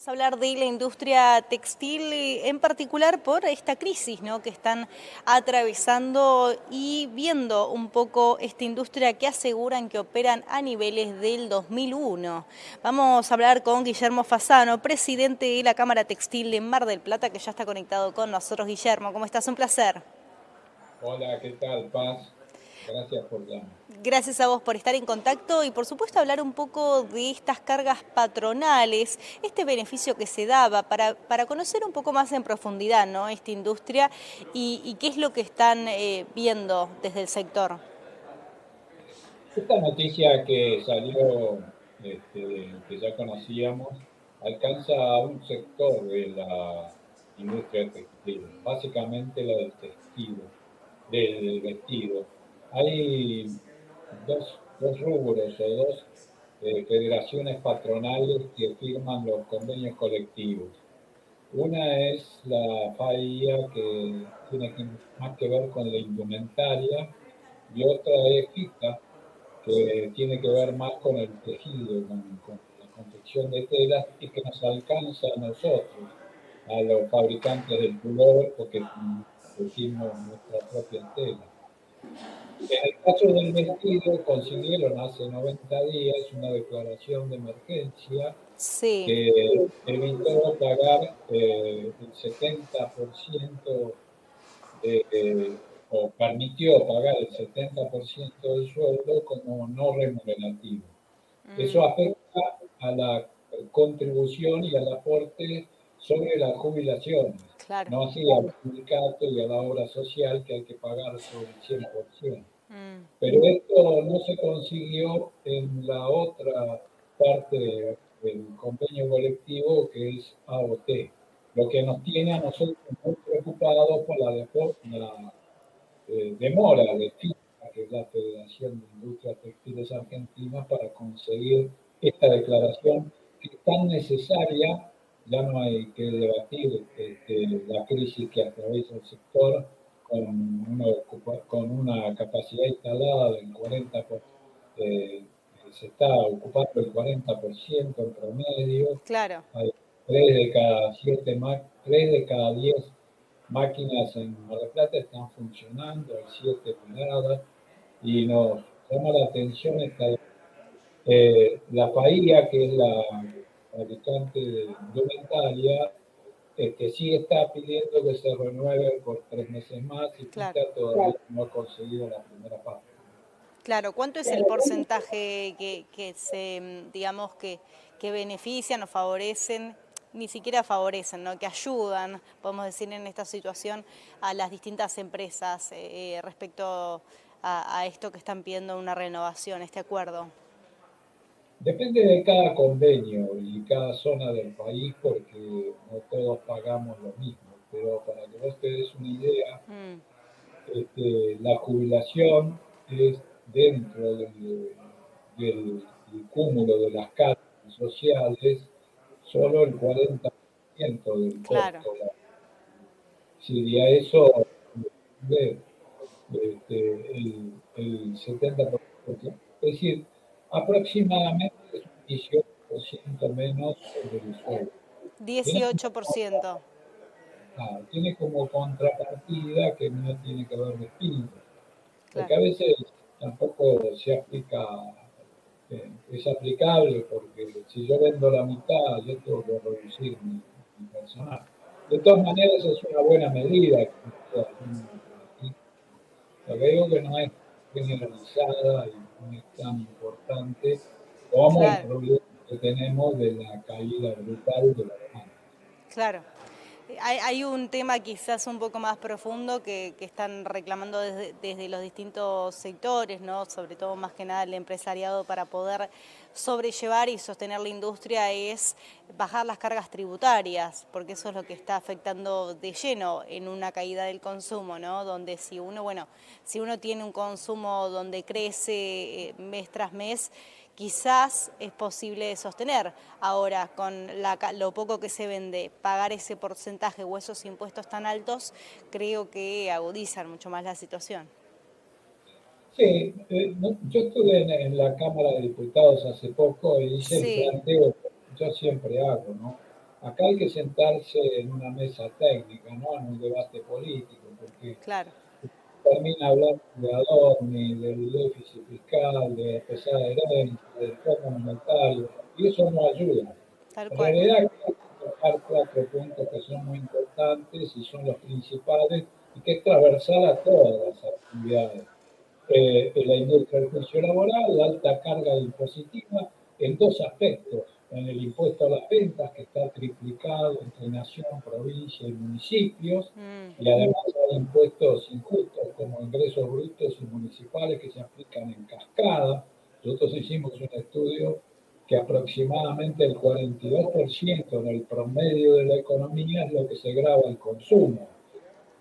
Vamos a hablar de la industria textil, en particular por esta crisis, ¿no?, que están atravesando y viendo un poco esta industria que aseguran que operan a niveles del 2001. Vamos a hablar con Guillermo Fasano, presidente de la Cámara Textil de Mar del Plata, que ya está conectado con nosotros. Guillermo, ¿cómo estás? Un placer. Hola, ¿qué tal, Paz? Gracias por llamar. Gracias a vos por estar en contacto y por supuesto hablar un poco de estas cargas patronales, este beneficio que se daba para conocer un poco más en profundidad, ¿no?, esta industria y qué es lo que están viendo desde el sector. Esta noticia que salió, que ya conocíamos, alcanza a un sector de la industria textil, básicamente la del textil, del vestido. Hay dos rubros o dos federaciones patronales que firman los convenios colectivos. Una es la FAIA, que tiene más que ver con la indumentaria, y otra es FITA, que tiene que ver más con el tejido, con la confección de telas, y que nos alcanza a nosotros, a los fabricantes del pullover, porque tejimos nuestra propia tela. En el caso del vestido, consiguieron hace 90 días una declaración de emergencia Sí, que evitó pagar el 70% o permitió pagar el 70% del sueldo como no remunerativo. Eso afecta a la contribución y al aporte sobre las jubilaciones, claro. no así al sindicato y a la obra social, que hay que pagar sobre el 100%. Mm, Pero esto no se consiguió en la otra parte del convenio colectivo, que es AOT, lo que nos tiene a nosotros muy preocupados por la demora de FIPA, que es la Federación de Industrias Textiles Argentinas, para conseguir esta declaración que es tan necesaria. Ya no hay que debatir la crisis que atraviesa el sector con una capacidad instalada del 40%, se está ocupando el 40% en promedio. claro. Hay 3 de cada 10 máquinas en Mar del Plata están funcionando, hay 7 paradas, y nos llama la atención la FAIA, que es la fabricante de indumentaria, que sí está pidiendo que se renueve por 3 meses más, y Claro. PITA todavía no ha conseguido la primera parte. Claro, ¿cuánto es el porcentaje que se, digamos, que benefician o favorecen, ni siquiera favorecen, ¿no?, que ayudan, podemos decir, en esta situación a las distintas empresas respecto a esto que están pidiendo una renovación, este acuerdo? Depende de cada convenio y cada zona del país, porque no todos pagamos lo mismo, pero para que vos te des una idea, Mm, la jubilación es dentro del cúmulo de las cargas sociales solo el 40% del claro, costo. Si a eso de, el 70%, es decir, aproximadamente es un 18% menos sobre el sueldo. Tiene, 18%. tiene como contrapartida que no tiene que ver de espíritu, porque Claro. a veces tampoco es aplicable, porque si yo vendo la mitad, yo tengo que reducir mi personal. De todas maneras, es una buena medida que no sea aquí. Lo que digo que no es generalizada y no es tan importante como el Claro. problema que tenemos de la caída brutal de la demanda. Claro. Hay un tema quizás un poco más profundo que están reclamando desde los distintos sectores, ¿no?, sobre todo más que nada el empresariado, para poder sobrellevar y sostener la industria, es bajar las cargas tributarias, porque eso es lo que está afectando de lleno en una caída del consumo, ¿no?, donde si uno, bueno, si uno tiene un consumo donde crece mes tras mes, quizás es posible de sostener. Ahora, con lo poco que se vende, pagar ese porcentaje o esos impuestos tan altos, creo que agudizan mucho más la situación. Sí, yo estuve en la Cámara de Diputados hace poco y hice el Sí, planteo que yo siempre hago, ¿no? acá hay que sentarse en una mesa técnica, no en un debate político, porque Claro, termina hablando de Adorni, del déficit fiscal, de la pesada herencia, del fondo monetario, y eso no ayuda. tal En cual. realidad hay que tocar cuatro puntos que son muy importantes y son los principales y que es transversal a todas las actividades. La industria del juicio laboral, la alta carga impositiva en dos aspectos, en el impuesto a las ventas, que está triplicado entre nación, provincia y municipios, Mm, y además hay impuestos injustos como ingresos brutos y municipales que se aplican en cascada. Nosotros hicimos un estudio que aproximadamente el 42% del promedio de la economía es lo que se grava el consumo.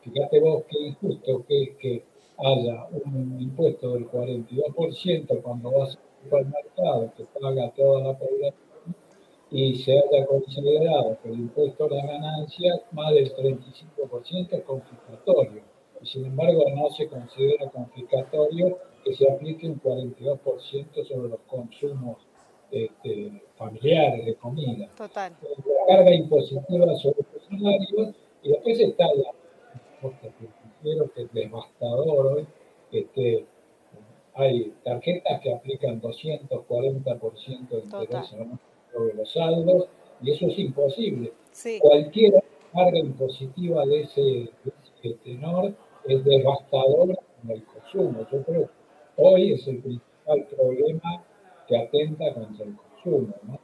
Fíjate vos qué injusto que es que haya un impuesto del 42% cuando vas al supermercado que paga toda la población y se haya considerado que el impuesto a las ganancias más del 35% es confiscatorio. Y sin embargo no se considera confiscatorio que se aplique un 42% sobre los consumos familiares de comida. total. La carga impositiva sobre los salarios y después está la financiero que es devastador hoy. Este, Hay tarjetas que aplican 240% de Total. interés sobre los saldos y eso es imposible. Sí, Cualquier carga impositiva de ese tenor es devastadora en el consumo. Yo creo que hoy es el principal problema que atenta contra el consumo, ¿no?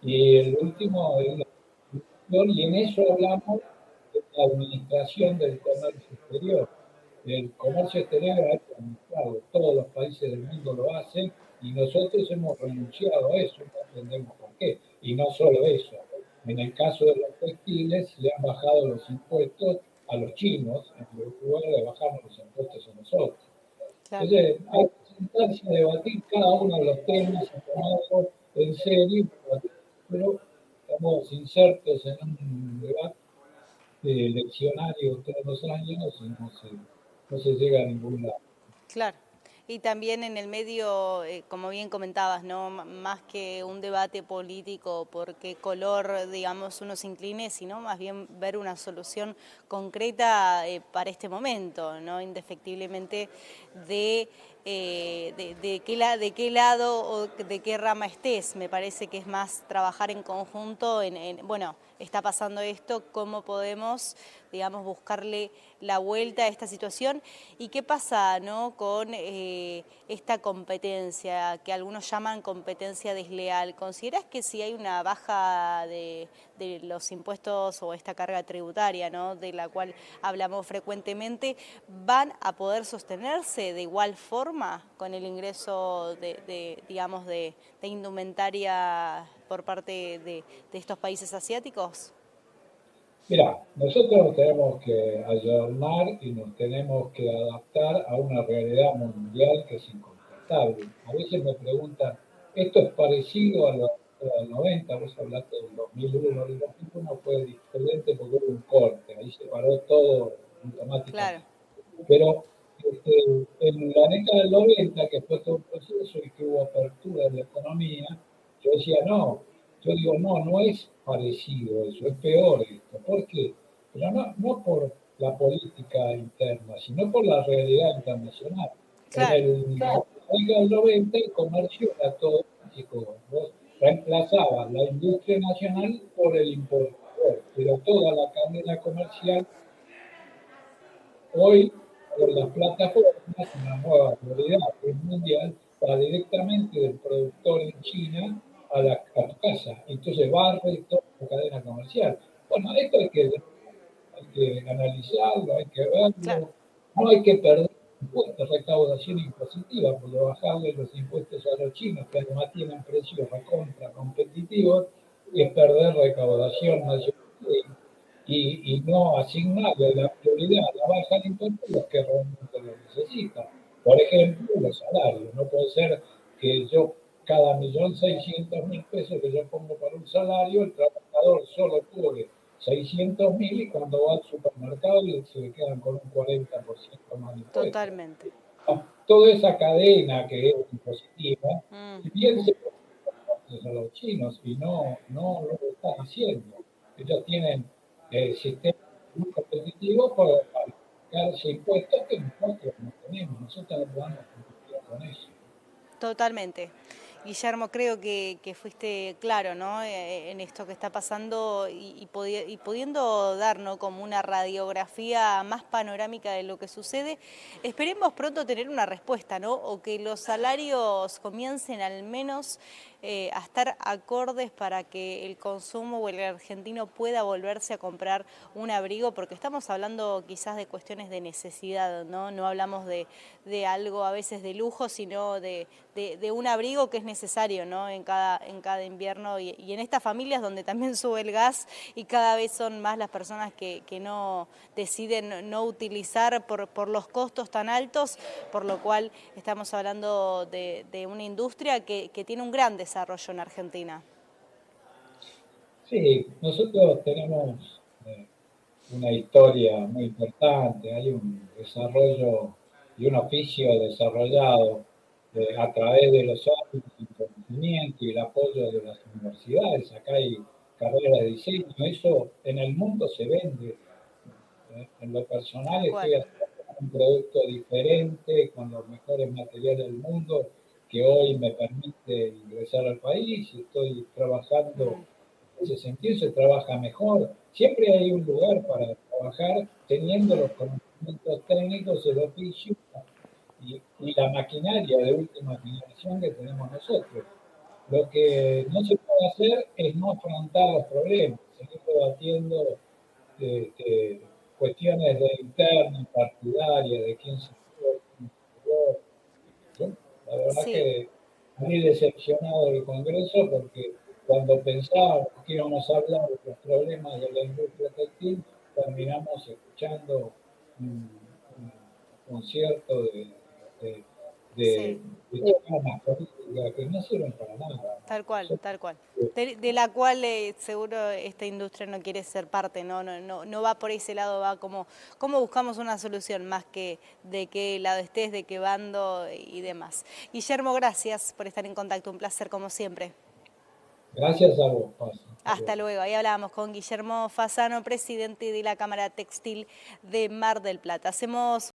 Y el último es la administración, y en eso hablamos de la administración del comercio exterior. El comercio exterior hay que administrarlo, todos los países del mundo lo hacen y nosotros hemos renunciado a eso, no entendemos por qué. Y no solo eso, en el caso de los textiles le han bajado los impuestos a los chinos en lugar de bajarnos los impuestos a nosotros. claro. Entonces hay que sentarse a debatir cada uno de los temas, a tomarlo en serio, pero estamos insertos en un debate leccionario todos los años y no se llega a ningún lado. Claro. Y también en el medio, como bien comentabas, ¿no? Más que un debate político por qué color, digamos, uno se incline, sino más bien ver una solución concreta para este momento, ¿no? Indefectiblemente de qué lado o de qué rama estés. Me parece que es más trabajar en conjunto bueno, está pasando esto, cómo podemos, digamos, buscarle la vuelta a esta situación y qué pasa, ¿no? Con esta competencia que algunos llaman competencia desleal. ¿Consideras que si hay una baja de los impuestos o esta carga tributaria, ¿no? De la cual hablamos frecuentemente, van a poder sostenerse de igual forma con el ingreso digamos, de indumentaria por parte de estos países asiáticos? Mira, nosotros nos tenemos que ayornar y nos tenemos que adaptar a una realidad mundial que es incontestable. A veces me preguntan, ¿esto es parecido a la década del 90? Vos hablaste del 2001. El 2001 fue diferente porque hubo un corte, ahí se paró todo Claro, automáticamente. Pero en la década del 90, que fue todo un proceso y que hubo apertura de la economía, yo decía, no, yo digo, no, no es parecido eso, es peor esto. ¿Por qué? Pero no por la política interna, sino por la realidad internacional. claro, La década del 90 el comercio era todo físico. Vos reemplazabas la industria nacional por el importador, pero toda la cadena comercial hoy, por las plataformas, una nueva realidad que es mundial, va directamente del productor en China a tu casa. Entonces barre toda la cadena comercial. Bueno, esto hay que analizarlo, hay que claro, verlo. No hay que perder impuestos, recaudación impositiva, porque bajarle los impuestos a los chinos, que además tienen precios recontra competitivos, y es perder recaudación nacional y no asignarle la prioridad a la baja de impuestos a los que realmente lo necesitan. Por ejemplo, los salarios. No puede ser que yo, cada 1.600.000 pesos que yo pongo para un salario, el trabajador solo cobre 600.000 y cuando va al supermercado se le quedan con un 40% más de impuestos. totalmente. Toda esa cadena que es impositiva, Mm, y bien se a los chinos y no lo están haciendo. Ellos tienen sistemas muy competitivos para pagarse impuestos que nosotros no tenemos. Nosotros no podemos competir con eso. Totalmente. Guillermo, creo que fuiste claro, ¿no? En esto que está pasando y pudiendo dar, ¿no? Como una radiografía más panorámica de lo que sucede. Esperemos pronto tener una respuesta, ¿no? O que los salarios comiencen al menos a estar acordes para que el consumo o el argentino pueda volverse a comprar un abrigo, porque estamos hablando quizás de cuestiones de necesidad, ¿no? No hablamos de algo a veces de lujo, sino de un abrigo que es necesario, ¿no? En cada invierno y en estas familias donde también sube el gas y cada vez son más las personas que no deciden no utilizar por los costos tan altos, por lo cual estamos hablando de una industria que tiene un gran desarrollo en Argentina. Sí, nosotros tenemos una historia muy importante, hay un desarrollo y un oficio desarrollado a través de los años, el conocimiento y el apoyo de las universidades. Acá hay carreras de diseño, eso en el mundo se vende. En lo personal Tal estoy cual. haciendo un producto diferente con los mejores materiales del mundo que hoy me permite ingresar al país y estoy trabajando Mm, en ese sentido, se trabaja mejor. Siempre hay un lugar para trabajar teniendo los conocimientos técnicos, el oficio y la maquinaria de última generación que tenemos nosotros. Lo que no se puede hacer es no afrontar los problemas, seguir debatiendo este, cuestiones de interna, partidaria, de quién se fue, quién se quedó. Yo, la verdad sí. que muy decepcionado del Congreso porque cuando pensábamos que íbamos a hablar de los problemas de la industria textil, terminamos escuchando un concierto de, Sí. de charlas políticas que no sirven para nada. ¿No? Tal cual, Nosotros, tal cual. De la cual seguro esta industria no quiere ser parte, no va por ese lado, va como buscamos una solución más que de qué lado estés, de qué bando y demás. Guillermo, gracias por estar en contacto, un placer como siempre. gracias a vos, Paz. Hasta Hasta luego. luego. Ahí hablábamos con Guillermo Fasano, presidente de la Cámara Textil de Mar del Plata. Hacemos